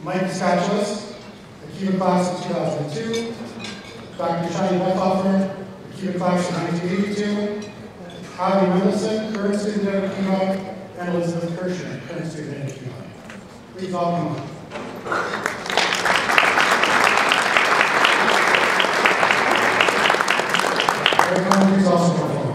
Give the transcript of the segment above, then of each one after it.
Mike Skachelus, Akiva class of 2002. Dr. Shani Bethhofer, Akiva class of 1982. Javi Mendelson, current student at Akiva, and Elizabeth Kirshner, current student at Akiva. Please all come on. Everyone, please also come forward.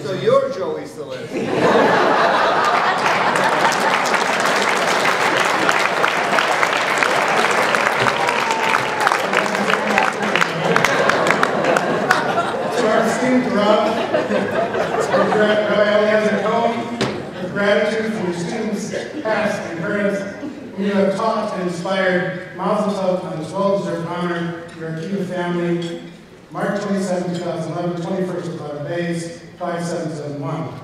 So you're Joey still is. Rabbi Cohen, with gratitude for your students, past and current, whom you have taught and inspired. Mazel tov on this well-deserved honor, your Akiva family. March 27, 2011, 21st of our days, 5771.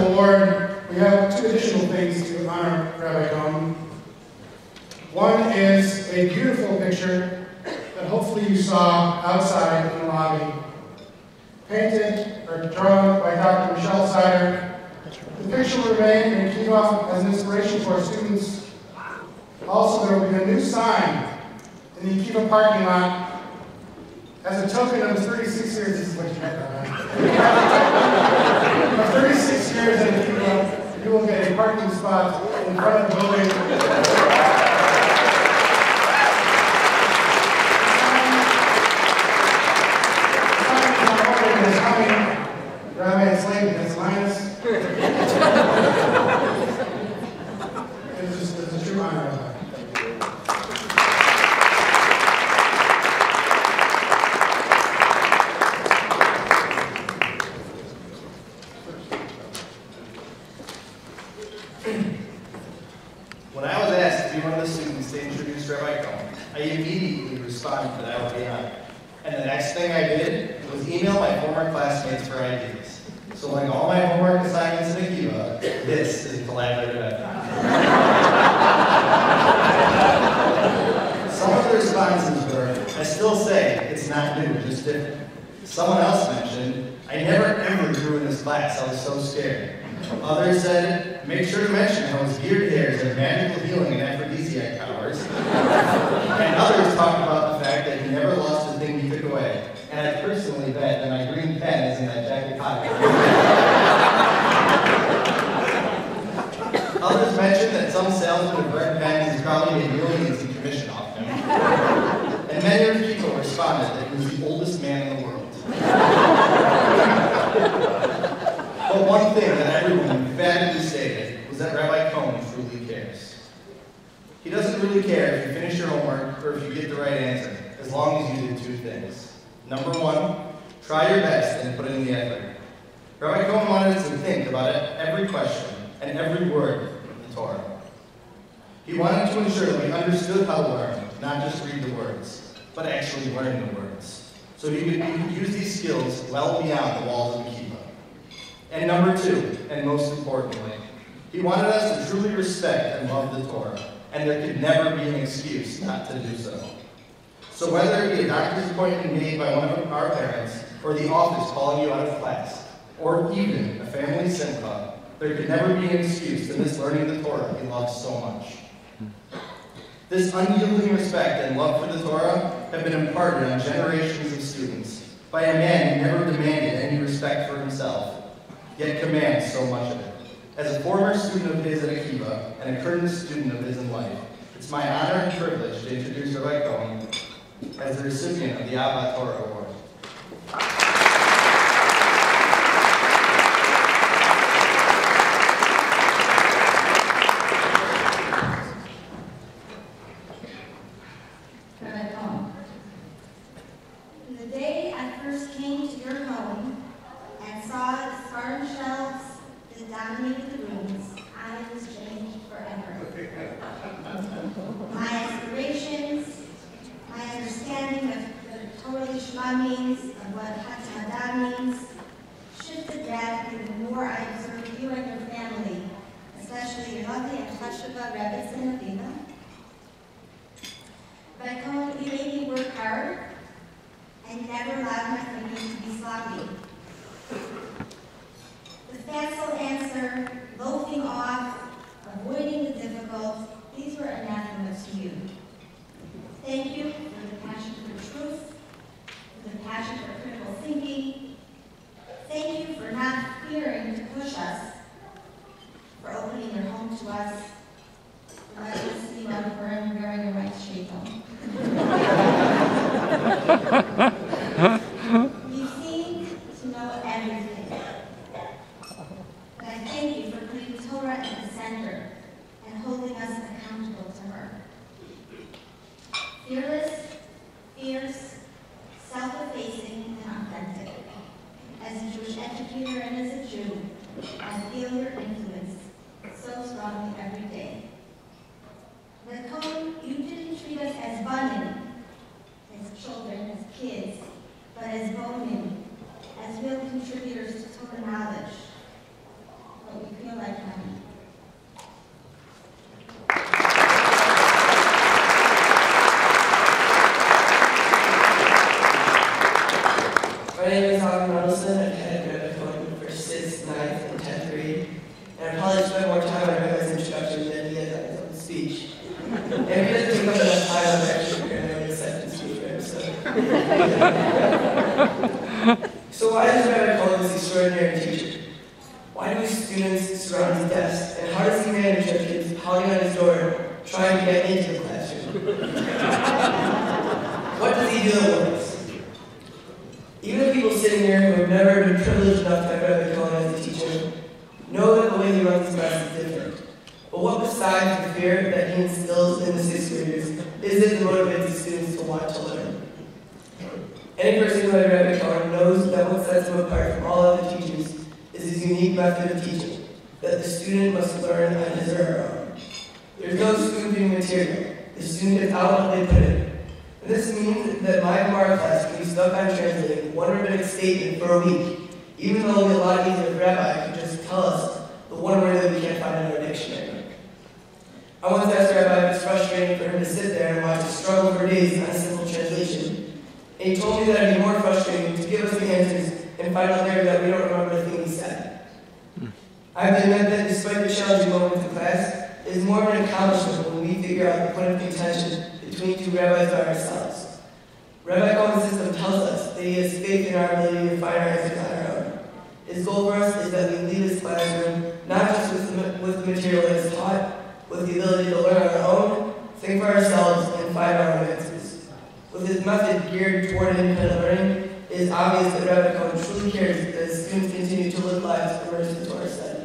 Award, we have two additional things to honor Rabbi Cohen. One is a beautiful picture that hopefully you saw outside in the lobby, painted or drawn by Dr. Michelle Sider. The picture will remain in Akiva as an inspiration for our students. Also, there will be a new sign in the Akiva parking lot as a token of 36 years. This is what you meant, right? For 36 years in Akiva, you will get a parking spot in front of the building. Rabbi, it's late, that's minus. It's a true honor, Rabbi. When I was asked to be one of the students to introduce Rabbi Cohen, I immediately responded that I would be honored. And the next thing I did was email my former classmates for ideas. So like all my homework assignments in Akiva, this is a collaborative effort. Some of the responses were, I still say, it's not new, just different. Someone else mentioned, I never ever drew in this class, I was so scared. Others said, make sure to mention how his beard hairs have magical healing and aphrodisiac powers. And others talked about the fact that he never lost the thing he took away. And I personally bet that my green pen is in that jacket pocket. Others mentioned that some salesman of red pens has probably made millions in commission off him. And many other people responded that he was the oldest man in the world. But one thing that everyone emphatically stated was that Rabbi Cohen truly cares. He doesn't really care if you finish your homework or if you get the right answer, as long as you do two things. Number one, try your best and put in the effort. Rabbi Cohen wanted us to think about every question and every word of the Torah. He wanted to ensure that we understood how to learn, not just read the words, but actually learn the words, so he could use these skills well beyond the walls of Akiva. And number two, and most importantly, he wanted us to truly respect and love the Torah, and there could never be an excuse not to do so. So whether it be a doctor's appointment made by one of our parents, or the office calling you out of class, or even a family simcha, there could never be an excuse to miss learning the Torah he loves so much. This unyielding respect and love for the Torah have been imparted on generations of students by a man who never demanded any respect for himself, yet commands so much of it. As a former student of his at Akiva and a current student of his in life, it's my honor and privilege to introduce Rabbi Cohen as the recipient of the Abba Torah Award. Rabbi Cohen, the day I first came to your home as times shifted radically the more I observed you and your family, especially your lovely and Akiva, Rabbi and Akiva. Rabbi Cohen, you made me work hard, and you never allowed my thinking to be sloppy. The facile answer, loafing off, avoiding the difficult, these were anathema to you. Thank you for the passion for truth, for the passion for critical thinking. Thank you for not fearing to push us, for opening your home to us, for letting us see one wearing a right shape home. You seem to know everything. But I thank you for putting Torah at the center and holding us accountable to her. Fearless, fierce, self-effacing, and authentic. As a Jewish educator and as a Jew, I feel your influence so strongly every day. But Cohen, you didn't treat us as bunning, as children, as kids, but as bonin, as real contributors to Torah knowledge. But we feel like money. My name is Robinson. I've had Rabbi Cohen for 6th, 9th, and 10th grade, and I probably spent more time on Rabbi's introduction than he has on his own speech. And if he doesn't take up enough time, I'm actually preparing an acceptance speech for him. So why is Rabbi Cohen this extraordinary teacher? Why do his students surround his desk, and how does he manage their kids pounding on his door, trying to get into the classroom? What does he do that works? Even the people sitting here who have never been privileged enough to have Rabbi Cohen as a teacher know that the way he runs his class is different. But what besides the fear that he instills in the 6th graders is it that motivates the students to want to learn? Any person who had Rabbi Cohen knows that what sets him apart from all other teachers is his unique method of teaching, that the student must learn on his or her own. There's no spoon-feeding material. The student gets out what they put in. And this means that my Gemara class can be stuck on translating one rabbinic statement for a week, even though it would be a lot easier if Rabbi could just tell us the one word that we can't find in our dictionary. I once asked Rabbi if it's frustrating for him to sit there and watch us struggle for days on a simple translation. And he told me that it'd be more frustrating to give us the answers and find out later that we don't remember the thing he said. I have to admit that despite the challenging moments in class, it is more of an accomplishment when we figure out the point of contention between two rabbis by ourselves. Rabbi Cohen's system tells us that he has faith in our ability to find our answers on our own. His goal for us is that we leave this classroom not just with the material that is taught, with the ability to learn on our own, think for ourselves, and find our own answers. With his method geared toward independent learning, it is obvious that Rabbi Cohen truly cares that his students continue to live lives immersed in Torah study.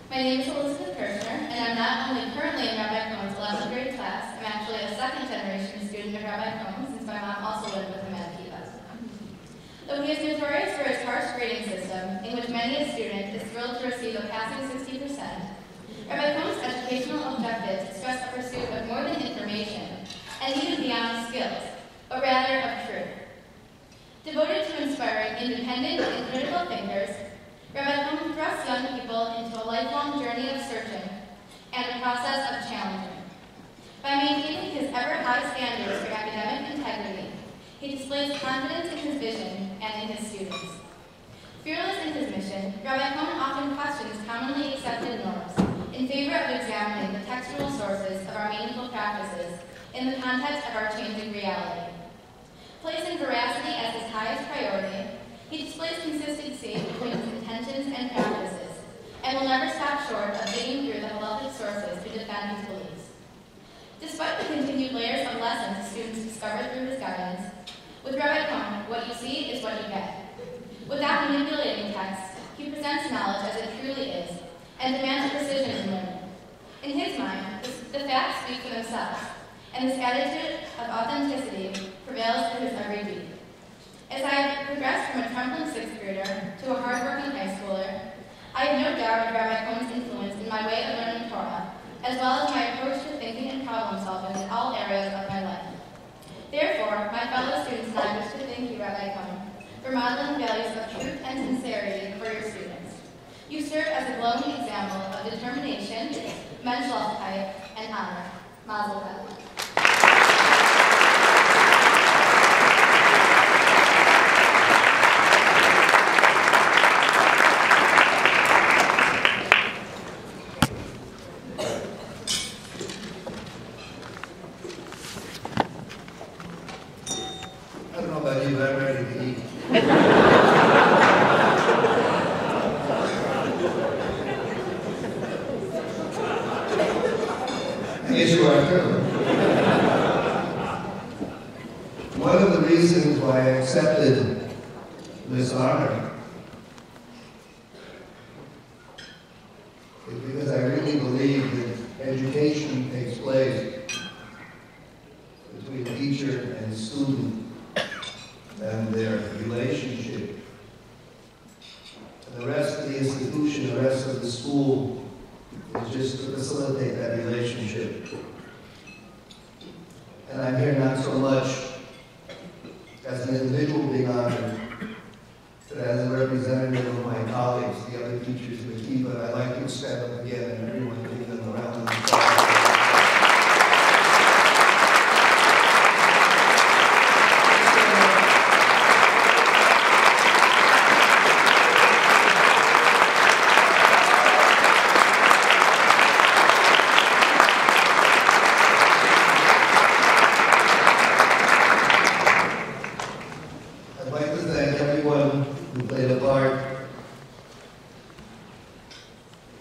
My name is Elizabeth Kirshner, and I'm not only currently in Rabbi Cohen's 11th grade class, I'm actually a second-generation student of Rabbi Cohen since my mom also lived with him at Akiva. Though he is notorious for his harsh grading system, in which many a student is thrilled to receive a passing 60%, Rabbi Cohen's educational objectives stress a pursuit of more than information and even beyond skills, but rather of truth. Devoted to inspiring independent and critical thinkers, Rabbi Cohen thrusts young people into a lifelong journey of searching and a process of challenging. By maintaining his ever-high standards for academic integrity, he displays confidence in his vision and in his students. Fearless in his mission, Rabbi Cohen often questions commonly accepted norms in favor of examining the textual sources of our meaningful practices in the context of our changing reality. Placing veracity as his highest priority, he displays consistency between his intentions and practices, and will never stop short of digging through the halachic sources to defend his beliefs. Despite the continued layers of lessons students discover through his guidance, with Rabbi Cohen, what you see is what you get. Without manipulating text, he presents knowledge as it truly is, and demands precision in learning. In his mind, the facts speak for themselves, and this attitude of authenticity prevails through his every deed. As I have progressed from a trembling 6th grader to a hard-working high schooler, I have no doubt of Rabbi Cohen's influence in my way of learning Torah, as well as my approach to thinking and problem solving in all areas of my life. Therefore, my fellow students and I wish to thank you, Rabbi Cohen, for modeling values of truth and sincerity for your students. You serve as a glowing example of determination, menschlichkeit, and honor. Mazel tov. I don't know about you, but I'm ready to eat. I guess you are too. One of the reasons why I accepted this honor is because I really believe that education takes place between teacher and student and their relationship. And the rest of the institution, the rest of the school, is just to facilitate that relationship. And I'm here not so much as an individual being honored, but as a representative of my colleagues, the other teachers of Akiva. I'd like to stand up again and everyone give them a round of applause.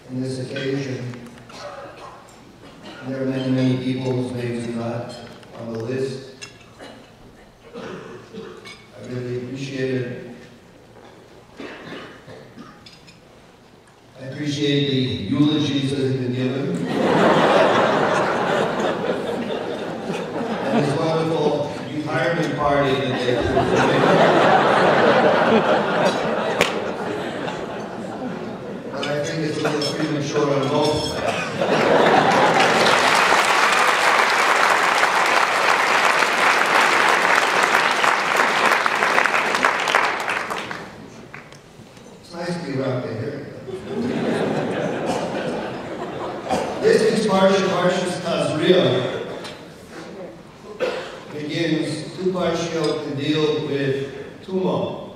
In this occasion, and there are many, many people whose names are not on the list. I really appreciate it. I appreciate the eulogies that have been given. And this wonderful retirement party that they But I think it's a little premature on both sides. It's nice to be around here. This week's Parsha, Parshas Tazria, begins two Parshiot to deal with Tumah,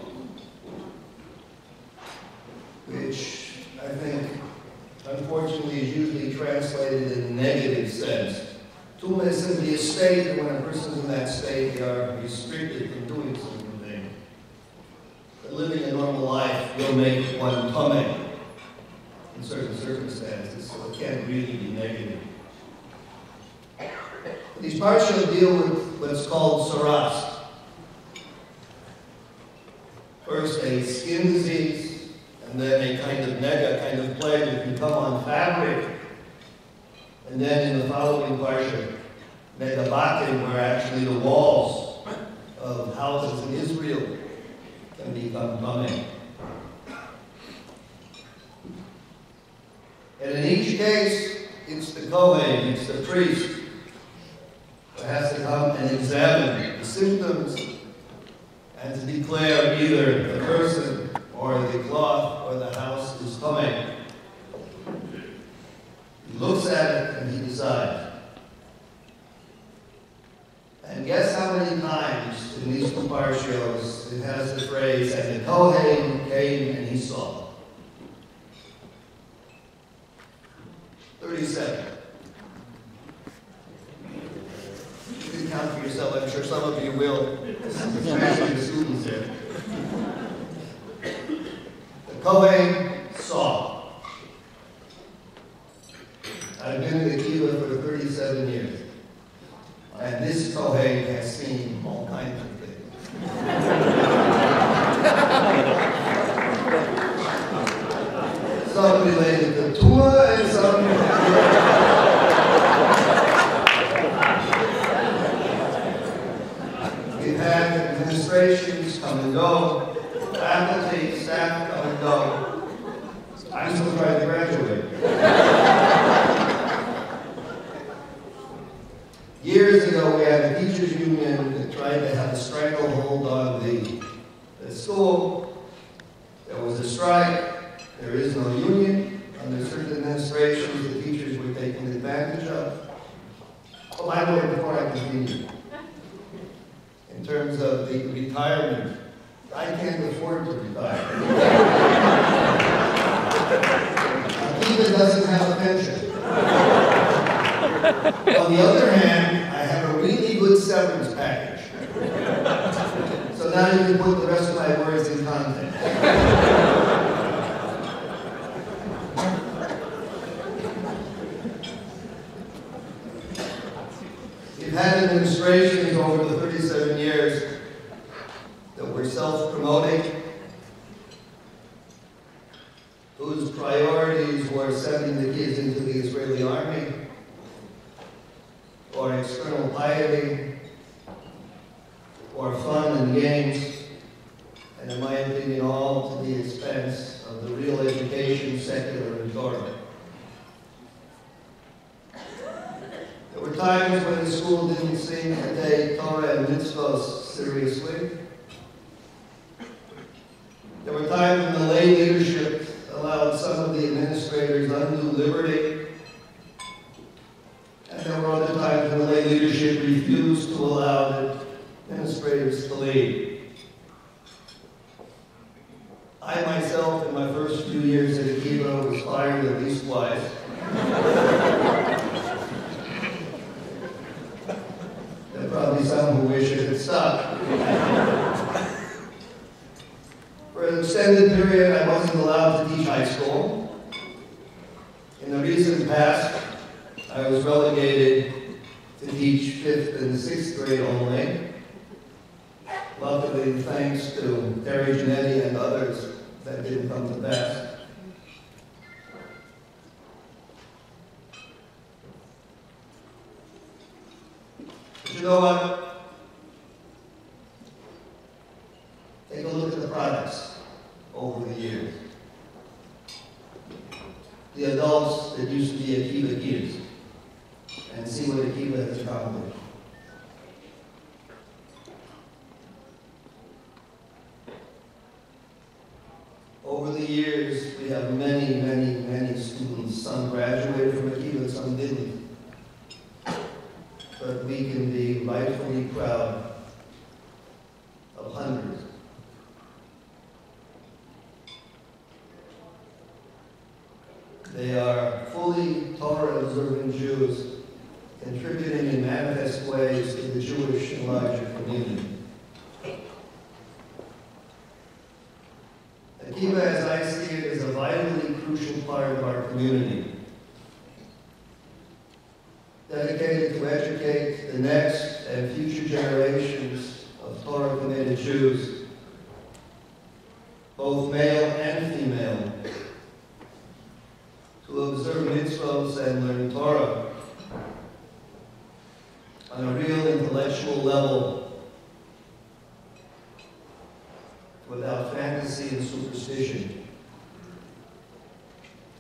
which I think, unfortunately, is usually translated in a negative sense. Tumah is simply a state, and when a person's in that state, they are restricted from doing certain things. But living a normal life will make one tameh in certain circumstances, so it can't really be negative. These parshas deal with what's called saras. First, a skin disease, and then a kind of nega, kind of plague that can come on fabric. And then in the following parsha, negabatim, where actually the walls of houses in Israel can become tameh. And in each case, it's the Cohen, it's the priest, who has to come and examine the symptoms and to declare either the person or the cloth or the house is tameh. He looks at it and he decides. And guess how many times in these two parshios it has the phrase, and the Cohen came and he saw. 37. You can count for yourself. I'm sure some of you will, especially the students here. The Cohen saw. I've been in Akiva for 37 years. And this Cohen has seen all kinds of things. Some related to Tumah and some we've had administrations come and go, faculty, staff come and go. I'm still trying to graduate. Years ago, we had a teachers' union that tried to have a stranglehold on the school. There was a strike. There is no union. Under certain administrations, the teachers were taken advantage of. Oh, by the way, before I continue, in terms of the retirement, I can't afford to retire. Akiva doesn't have a pension. On the other hand, I have a really good severance package. So now you can put the rest of my words in context. We've had administrations over the 37 years that were self-promoting, whose priorities were sending the kids into the Israeli army, or external piety, or fun and games, and in my opinion, all to the expense of the real education, secular, and Torah. There were times when the school didn't seem to take Torah and mitzvahs seriously. There were times when the lay leadership allowed some of the administrators undue liberty. And there were other times when the lay leadership refused to allow the administrators to lead. I myself, in my first few years at Akiva, was fired at least twice. There are probably some who wish it had stopped. For an extended period, I wasn't allowed to teach high school. In the recent past, I was relegated to teach 5th and 6th grade only. Luckily, thanks to Terry Janetti and others, that didn't come to pass. But you know what? Take a look at the products over the years. The adults that used to be Akiva kids, and see what Akiva has accomplished. Over the years, we have many, many, many students. Some graduated from Akiva, some didn't. But we can be rightfully proud of hundreds. They are fully Torah-observant Jews, contributing in manifest ways to the Jewish and larger community. Akiva, as I see it, is a vitally crucial part of our community, dedicated to educate the next and future generations of Torah-committed Jews, both male and female, to observe mitzvahs and learn Torah on a real intellectual level, without fantasy and superstition.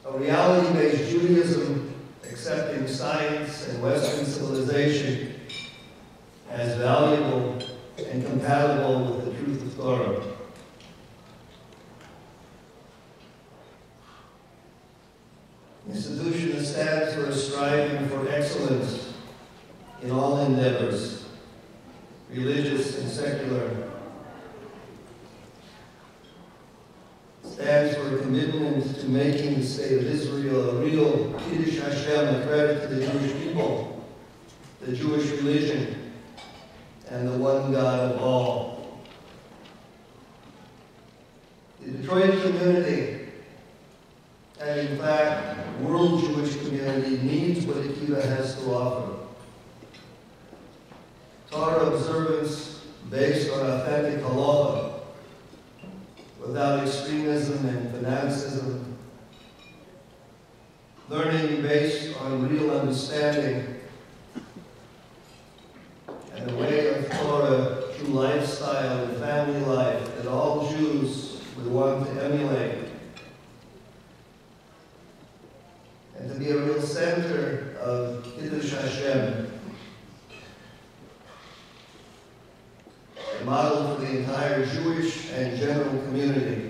A reality-based Judaism accepting science and Western civilization as valuable and compatible with the truth of Torah. An institution that stands for a striving for excellence in all endeavors, religious and secular, stands for a commitment to making the state of Israel a real Kiddush Hashem, a credit to the Jewish people, the Jewish religion, and the one God of all. The Detroit community, and in fact, world Jewish community, needs what Akiva has to offer. Torah observance based on authentic halacha, without extremism and fanaticism, learning based on real understanding, and a way of Torah through lifestyle and family life that all Jews would want to emulate, and to be a real center of Kiddush Hashem entire Jewish and general community.